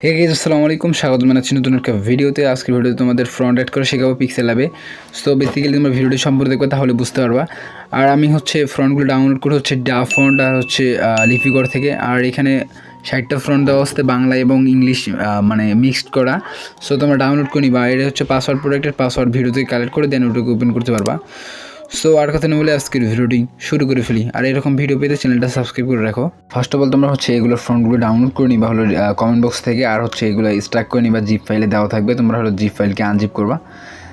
Hey guys, আসসালামু আলাইকুম। স্বাগত জানাচ্ছি নতুন একটা ভিডিওতে। আজকের ভিডিওতে তোমাদের ফ্রন্ট এড করে শেখাবো পিক্সেলাবে। সো বেসিক্যালি তোমরা ভিডিওটি সম্পূর্ণ দেখবে, তাহলে বুঝতে পারবা। আর আমি ফ্রন্টগুলো ডাউনলোড করে ডা ফন্ট আর লিপিকর থেকে। আর এখানে 60টা ফ্রন্ট দেওয়া আসতে বাংলা এবং ইংলিশ মানে মিক্সড করা। সো তোমরা ডাউনলোড করে নিবা। এটা পাসওয়ার্ড প্রোডাক্টের পাসওয়ার্ড ভিডিওতে কালেক্ট করে দেন ওটাকে ওপেন করতে পারবা। সো আর কথা না বলে আজকের ভিডিওটি শুরু করে ফেলি। আর এরকম ভিডিও পেতে চ্যানেলটা সাবস্ক্রাইব করে রাখো। ফার্স্ট অফ অল তোমরা এগুলোর ফ্রন্টগুলো ডাউনলোড করে নিবা কমেন্ট বক্স থেকে। আর এগুলো স্ট্রাক করে নিবা, জিপ ফাইলে দেওয়া থাকবে। তোমরা জিপ ফাইলকে আনজিপ করবা।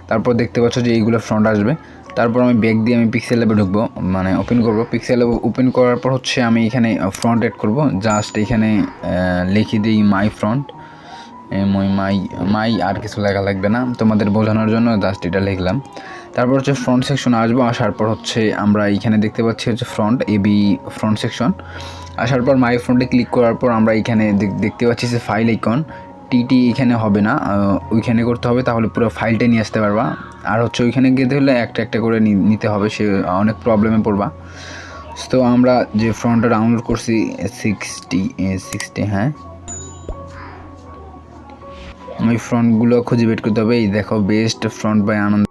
তারপর দেখতে পাচ্ছ যে এইগুলো ফ্রন্ট আসবে। তারপর আমি ব্যাক দিয়ে আমি পিক্সেলল্যাবে ঢুকবো, মানে ওপেন করবো। পিক্সেলল্যাব ওপেন করার পর আমি এখানে ফ্রন্ট এড করবো। জাস্ট এখানে লিখে দিই মাই ফ্রন্ট, মাই আর কিছু লেখা লাগবে না, তোমাদের বোঝানোর জন্য জাস্ট এটা লিখলাম। তারপর ফ্রন্ট সেকশন আসবো। আসার পর আমরা এইখানে দেখতে পাচ্ছি ফ্রন্ট এবি ফ্রন্ট সেকশন। আসার পর মাই ফ্রন্টে ক্লিক করার পর আমরা এখানে দেখতে পাচ্ছি যে ফাইল আইকন টিটি এখানে হবে না, ওইখানে করতে হবে, তাহলে পুরো ফাইলটা নিয়ে আসতে পারবা। আর ওইখানে গেতে হলে একটা একটা করে নিতে হবে, সে অনেক প্রবলেমে পড়বা। তো আমরা যে ফ্রন্টটা ডাউনলোড করছি 60 হ্যাঁ, ওই ফ্রন্টগুলো খুঁজে বের করতে হবে। এই দেখো, best font by Anand,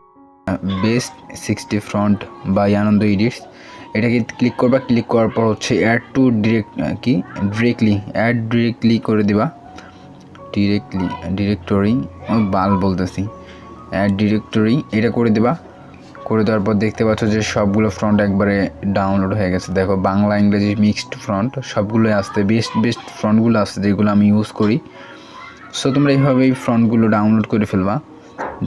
best 60 font by Anand edits. এটাকে ক্লিক করবা। ক্লিক করার পর অ্যাড টু ডিরেক্টলি করে দিবা। ডিরেক্টরি বলতেছি, অ্যাড ডিরেক্টরি এটা করে দিবা। করে দেওয়ার পর দেখতে পাচ্ছ যে সবগুলো ফ্রন্ট একবারে ডাউনলোড হয়ে গেছে। দেখো, বাংলা ইংরেজি মিক্সড ফ্রন্ট সবগুলোই আসছে, বেস্ট ফ্রন্টগুলো আসছে যেগুলো আমি ইউজ করি। সো তোমরা এইভাবে এই ফ্রন্টগুলো ডাউনলোড করে ফেলবা।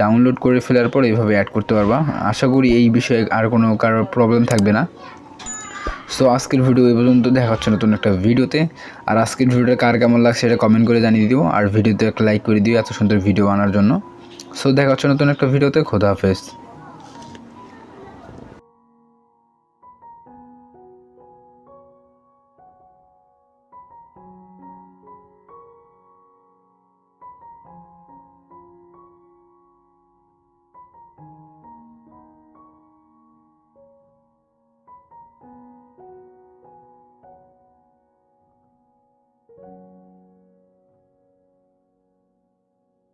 ডাউনলোড করে ফেলার পর এইভাবে অ্যাড করতে পারবা। আশা করি এই বিষয়ে আর কারোর প্রবলেম থাকবে না। সো আজকের ভিডিও এই পর্যন্ত, দেখা হচ্ছে নতুন একটা ভিডিওতে। আর আজকের ভিডিওটা কার কেমন লাগছে সেটা কমেন্ট করে জানিয়ে দিও। আর ভিডিওতে একটা লাইক করে দিও এত সুন্দর ভিডিও আনার জন্য। সো দেখা হচ্ছে নতুন একটা ভিডিওতে। খোদা হাফেজ।